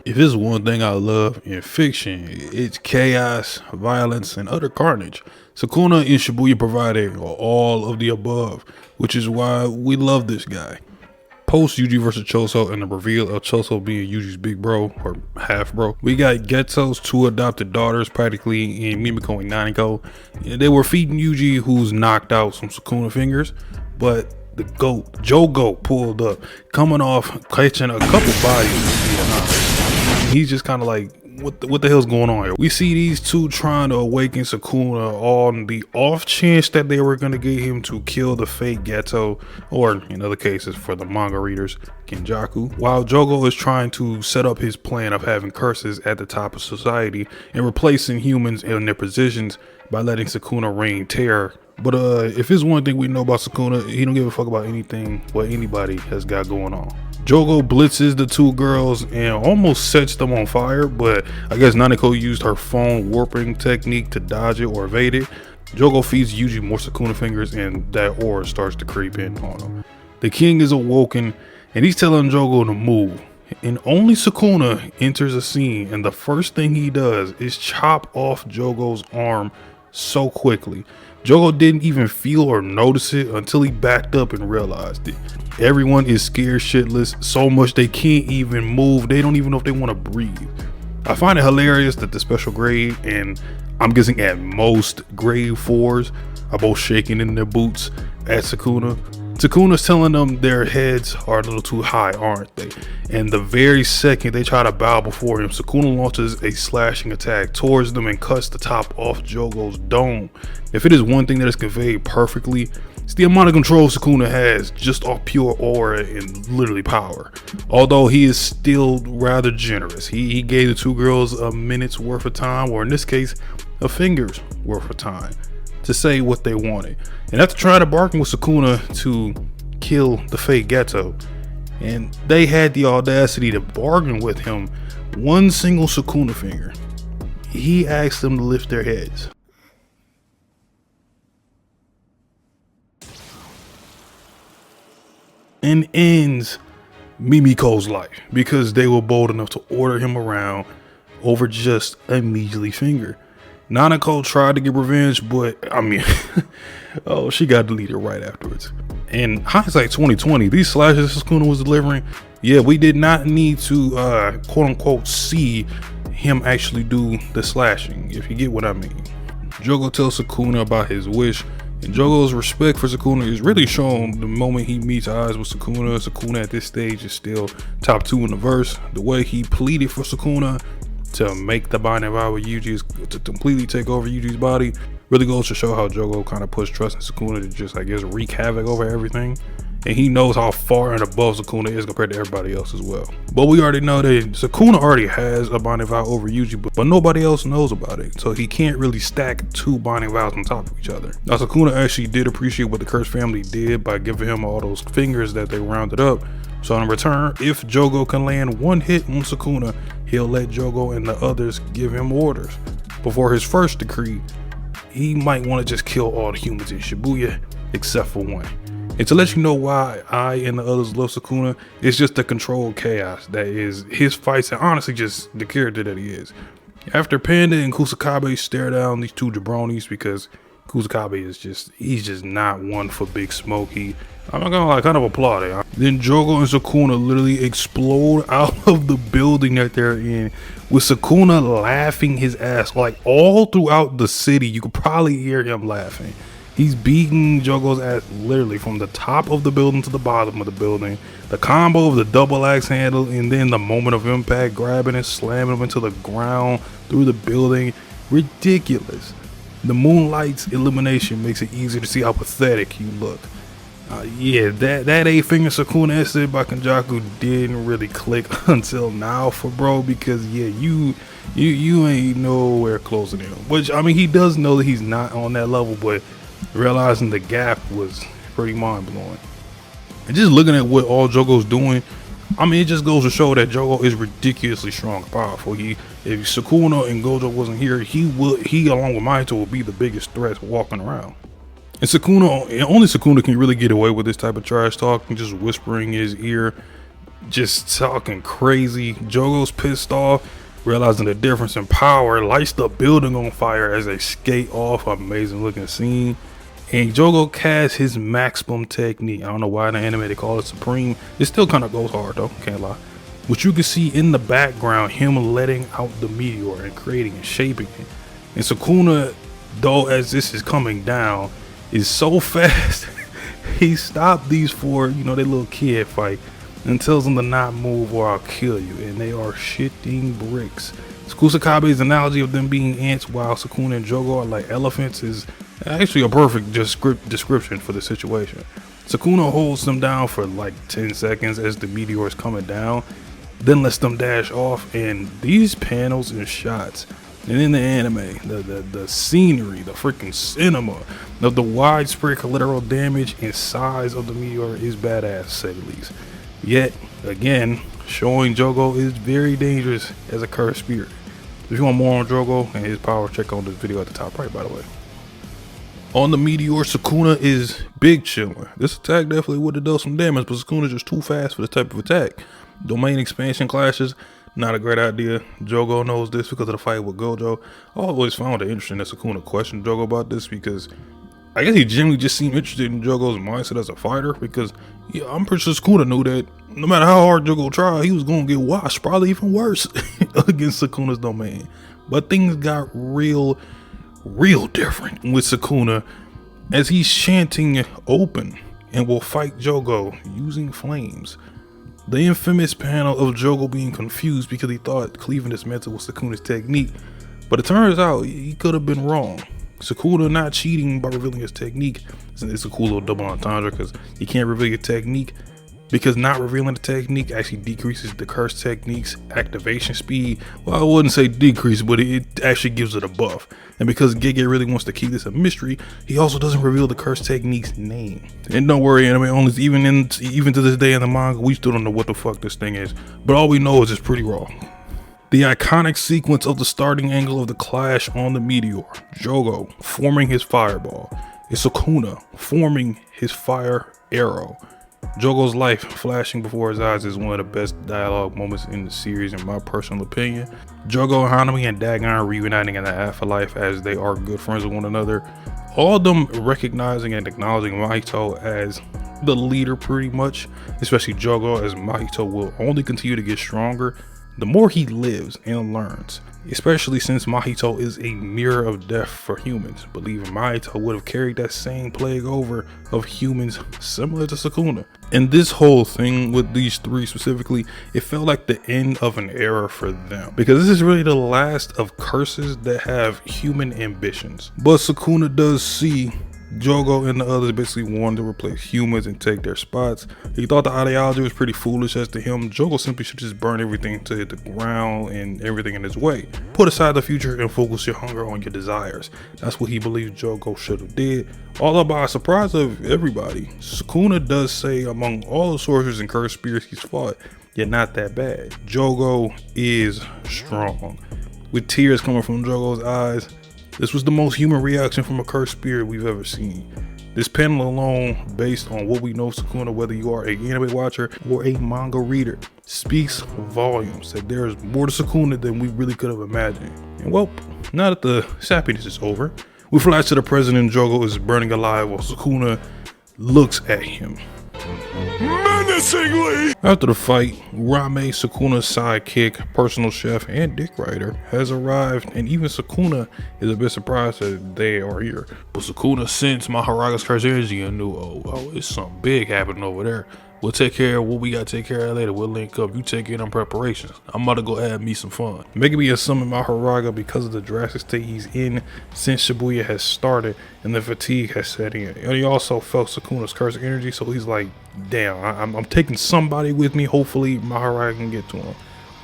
If there's one thing I love in fiction, it's chaos, violence, and utter carnage. Sukuna and Shibuya provided all of the above, which is why we love this guy. Post Yuji versus Choso and the reveal of Choso being Yuji's big bro or half bro, we got Geto's two adopted daughters practically in Mimiko and Nanako. They were feeding Yuji, who's knocked out some Sukuna fingers, but the GOAT, Jogo, pulled up, coming off catching a couple bodies. He's just kind of like, what the hell's going on here? We see these two trying to awaken Sukuna on the off chance that they were going to get him to kill the fake Geto, or in other cases for the manga readers, Kenjaku, while Jogo is trying to set up his plan of having curses at the top of society and replacing humans in their positions by letting Sukuna reign terror. But if there's one thing we know about Sukuna, he don't give a fuck about anything what anybody has got going on. Jogo blitzes the two girls and almost sets them on fire, but I guess Nanako used her phone warping technique to dodge it or evade it. Jogo feeds Yuji more Sukuna fingers and that aura starts to creep in on him. The king is awoken and he's telling Jogo to move. And only Sukuna enters a scene, and the first thing he does is chop off Jogo's arm so quickly. Jogo didn't even feel or notice it until he backed up and realized it. Everyone is scared shitless, so much they can't even move. They don't even know if they want to breathe. I find it hilarious that the special grade, and I'm guessing at most grade 4s, are both shaking in their boots at Sukuna. Sukuna's telling them their heads are a little too high, aren't they? And the very second they try to bow before him, Sukuna launches a slashing attack towards them and cuts the top off Jogo's dome. If it is one thing that is conveyed perfectly, it's the amount of control Sukuna has just off pure aura and literally power. Although he is still rather generous. He gave the two girls a minute's worth of time, or in this case, a finger's worth of time, to say what they wanted. And after trying to bargain with Sukuna to kill the fake Geto, and they had the audacity to bargain with him one single Sukuna finger, he asked them to lift their heads. And ends Mimiko's life because they were bold enough to order him around over just a measly finger. Nanako tried to get revenge, but I mean, oh, she got deleted right afterwards. In hindsight 2020, these slashes Sukuna was delivering, yeah, we did not need to quote unquote see him actually do the slashing, if you get what I mean. Jogo tells Sukuna about his wish, and Jogo's respect for Sukuna is really shown the moment he meets eyes with Sukuna. Sukuna at this stage is still top 2 in the verse. The way he pleaded for Sukuna to make the binding vow with Yuji, to completely take over Yuji's body, really goes to show how Jogo kind of puts trust in Sukuna to just, I guess, wreak havoc over everything. And he knows how far and above Sukuna is compared to everybody else as well. But we already know that Sukuna already has a binding vow over Yuji, but nobody else knows about it. So he can't really stack 2 binding vows on top of each other. Now Sukuna actually did appreciate what the Curse family did by giving him all those fingers that they rounded up. So in return, if Jogo can land one hit on Sukuna, he'll let Jogo and the others give him orders. Before his first decree, he might want to just kill all the humans in Shibuya, except for one. And to let you know why I and the others love Sukuna, it's just the controlled chaos that is his fights, and honestly just the character that he is. After Panda and Kusakabe stare down these two jabronis, because Kusakabe is he's just not one for big smoke. I'm not gonna lie, kind of applaud it. Then Jogo and Sukuna literally explode out of the building that they're in, with Sukuna laughing his ass, like all throughout the city. You could probably hear him laughing. He's beating Jogo's ass literally from the top of the building to the bottom of the building. The combo of the double axe handle and then the moment of impact, grabbing and slamming him into the ground through the building. Ridiculous. The moonlight's illumination makes it easier to see how pathetic you look. Yeah, that 8-finger Sukuna essay by Kenjaku didn't really click until now for bro, because yeah, you ain't nowhere closer than him. Which, I mean, he does know that he's not on that level, but realizing the gap was pretty mind-blowing. And just looking at what all Jogo's doing, I mean, it just goes to show that Jogo is ridiculously strong and powerful. If Sukuna and Gojo wasn't here, he along with Mahito would be the biggest threat walking around. And only Sukuna can really get away with this type of trash talk and just whispering in his ear. just talking crazy. Jogo's pissed off, realizing the difference in power, lights the building on fire as they skate off. Amazing looking scene. And Jogo casts his maximum technique. I don't know why in the anime they call it Supreme. It still kind of goes hard though, can't lie. Which you can see in the background, him letting out the meteor and creating and shaping it. And Sukuna, though, as this is coming down, is so fast. He stopped these four, you know, they little kid fight, and tells them to not move or I'll kill you. And they are shitting bricks. Kusakabe's analogy of them being ants while Sukuna and Jogo are like elephants is actually a perfect description for the situation. Sukuna holds them down for like 10 seconds as the meteor is coming down, then lets them dash off. And these panels and shots, and in the anime, the scenery, the freaking cinema of the widespread collateral damage and size of the meteor is badass, to say the least. Yet again, showing Jogo is very dangerous as a cursed spirit. If you want more on Jogo and his power, check out this video at the top right, by the way. On the meteor, Sukuna is big chilling. This attack definitely would have done some damage, but Sukuna's just too fast for this type of attack. Domain expansion clashes, not a great idea. Jogo knows this because of the fight with Gojo. I always found it interesting that Sukuna questioned Jogo about this, because I guess he genuinely just seemed interested in Jogo's mindset as a fighter, because yeah, I'm pretty sure Sukuna knew that no matter how hard Jogo tried, he was going to get washed, probably even worse against Sukuna's domain. But things got real different with Sukuna as he's chanting open and will fight Jogo using flames. The infamous panel of Jogo being confused because he thought cleaving dismantle was Sukuna's technique, but it turns out he could have been wrong. Sukuna not cheating by revealing his technique. It's a cool little double entendre because you can't reveal your technique, because not revealing the technique actually decreases the curse technique's activation speed. Well, I wouldn't say decrease, but it actually gives it a buff. And because Gege really wants to keep this a mystery, he also doesn't reveal the curse technique's name. And don't worry, anime owners, even to this day in the manga, we still don't know what the fuck this thing is. But all we know is it's pretty raw. The iconic sequence of the starting angle of the clash on the meteor, Jogo forming his fireball, is Sukuna forming his fire arrow. Jogo's life flashing before his eyes is one of the best dialogue moments in the series in my personal opinion. Jogo, Hanami, and Dagon reuniting in the afterlife as they are good friends with one another. All of them recognizing and acknowledging Mahito as the leader pretty much, especially Jogo, as Mahito will only continue to get stronger the more he lives and learns, especially since Mahito is a mirror of death for humans. Believing Mahito would have carried that same plague over of humans similar to Sukuna. And this whole thing with these three specifically, it felt like the end of an era for them, because this is really the last of curses that have human ambitions. But Sukuna does see Jogo and the others basically wanted to replace humans and take their spots. He thought the ideology was pretty foolish as to him. Jogo simply should just burn everything to hit the ground and everything in his way. Put aside the future and focus your hunger on your desires. That's what he believed Jogo should have did. Although by surprise of everybody, Sukuna does say among all the sorcerers and cursed spirits he's fought, you're not that bad. Jogo is strong. With tears coming from Jogo's eyes, this was the most human reaction from a cursed spirit we've ever seen. This panel alone, based on what we know of Sukuna, whether you are an anime watcher or a manga reader, speaks volumes that there is more to Sukuna than we really could have imagined. And well, now that the sappiness is over, we flash to the present and Jogo is burning alive while Sukuna looks at him menacingly. After the fight, Rame, Sukuna's sidekick, personal chef, and dick writer has arrived, and even Sukuna is a bit surprised that they are here. But Sukuna sensed Mahoraga's curse energy and knew, oh, it's something big happening over there. We'll take care of what we gotta take care of later. We'll link up. You take in on preparations. I'm about to go have me some fun. Making me a summon Mahoraga because of the drastic state he's in since Shibuya has started and the fatigue has set in. And he also felt Sukuna's curse energy, so he's like, damn, I'm taking somebody with me. Hopefully Mahoraga can get to him.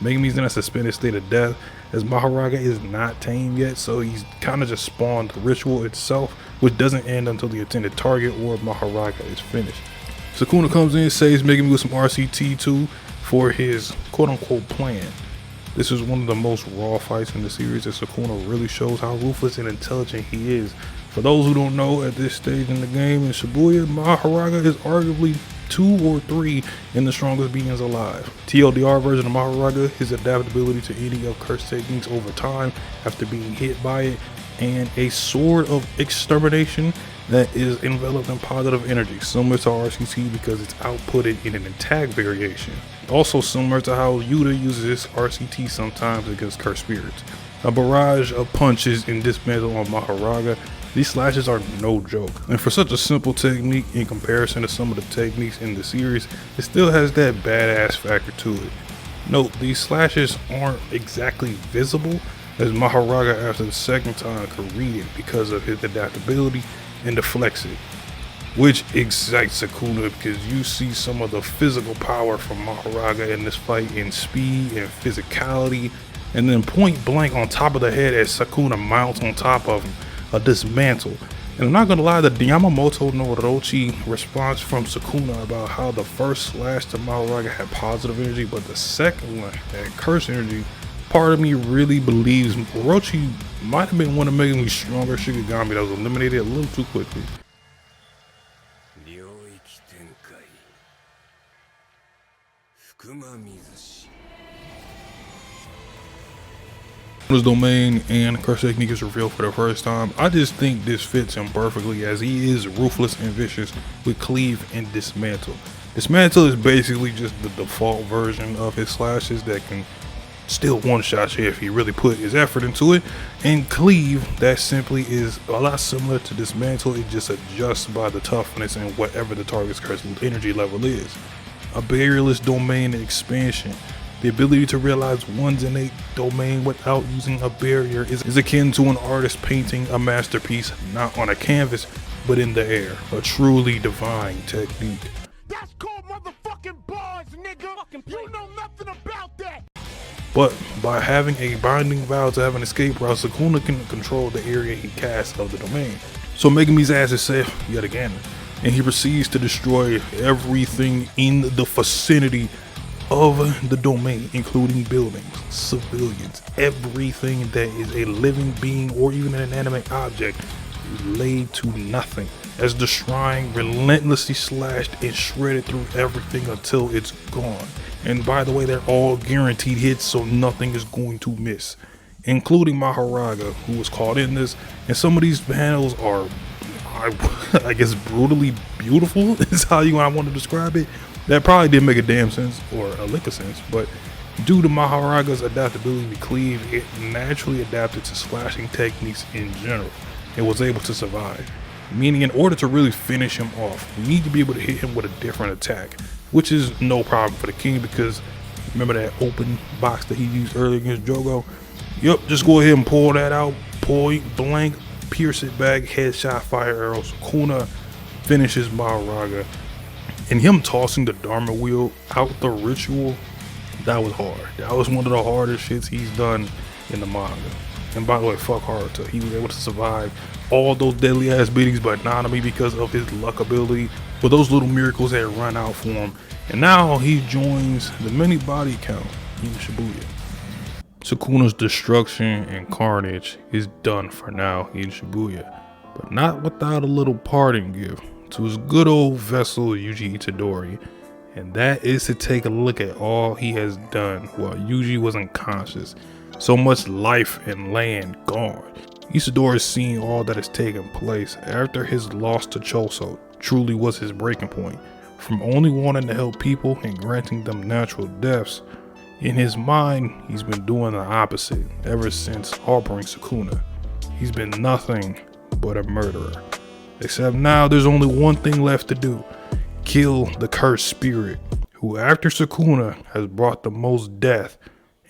Megumi's in a suspended state of death as Mahoraga is not tamed yet, so he's kind of just spawned the ritual itself, which doesn't end until the intended target or Mahoraga is finished. Sukuna comes in, saves Megumi with some RCT2 for his quote-unquote plan. This is one of the most raw fights in the series, as Sukuna really shows how ruthless and intelligent he is. For those who don't know, at this stage in the game in Shibuya, Mahoraga is arguably 2 or 3 in the strongest beings alive. TLDR version of Mahoraga, his adaptability to any of curse techniques over time after being hit by it, and a sword of extermination that is enveloped in positive energy, similar to RCT because it's outputted in an attack variation. Also similar to how Yuji uses RCT sometimes against cursed spirits. A barrage of punches and dismantle on Mahoraga. These slashes are no joke, and for such a simple technique in comparison to some of the techniques in the series, it still has that badass factor to it. Note, these slashes aren't exactly visible, as Mahoraga after the second time could read it because of his adaptability and deflects it, which excites Sukuna because you see some of the physical power from Mahoraga in this fight in speed and physicality, and then point blank on top of the head as Sukuna mounts on top of him, a dismantle. And I'm not gonna lie, the Yamamoto no Orochi response from Sukuna about how the first slash to Mahoraga had positive energy, but the second one had curse energy, part of me really believes Orochi might have been one of making me stronger Shikigami that was eliminated a little too quickly. His domain and curse technique is revealed for the first time. I just think this fits him perfectly as he is ruthless and vicious with cleave and dismantle. Dismantle is basically just the default version of his slashes that can still one-shot you if he really put his effort into it, and cleave, that simply is a lot similar to dismantle. It just adjusts by the toughness and whatever the target's curse energy level is. A barrierless domain expansion. The ability to realize one's innate domain without using a barrier is akin to an artist painting a masterpiece not on a canvas but in the air. A truly divine technique. That's called motherfucking bars, nigga. You know nothing about that. But by having a binding vow to have an escape route, Sukuna can control the area he casts of the domain. So making his ass is safe yet again, and he proceeds to destroy everything in the vicinity of the domain, including buildings, civilians, everything that is a living being or even an inanimate object is laid to nothing, as the shrine relentlessly slashed and shredded through everything until it's gone. And by the way, they're all guaranteed hits, so nothing is going to miss, including Mahoraga, who was caught in this. And some of these panels are, I guess, brutally beautiful is how I want to describe it. That probably didn't make a damn sense or a lick of sense, but due to Mahoraga's adaptability to cleave, it naturally adapted to slashing techniques in general and was able to survive. Meaning, in order to really finish him off, we need to be able to hit him with a different attack, which is no problem for the king because remember that open box that he used earlier against Jogo? Yep, just go ahead and pull that out, point blank, pierce it back, headshot, fire arrow. Sukuna finishes Mahoraga. And him tossing the Dharma wheel out the ritual, that was hard. That was one of the hardest shits he's done in the manga. And by the way, fuck Haruto. He was able to survive all those deadly ass beatings by Nanami because of his luck ability. But those little miracles had run out for him. And now he joins the mini body count in Shibuya. Sukuna's destruction and carnage is done for now in Shibuya, but not without a little parting gift to his good old vessel Yuji Itadori, and that is to take a look at all he has done while Yuji was unconscious. So much life and land gone. Itadori seeing all that has taken place after his loss to Choso truly was his breaking point. From only wanting to help people and granting them natural deaths, in his mind he's been doing the opposite ever since harboring Sukuna. He's been nothing but a murderer. Except now there's only one thing left to do. Kill the cursed spirit, who after Sukuna has brought the most death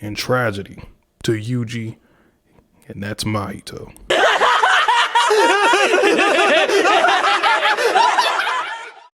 and tragedy to Yuji, and that's Mahito.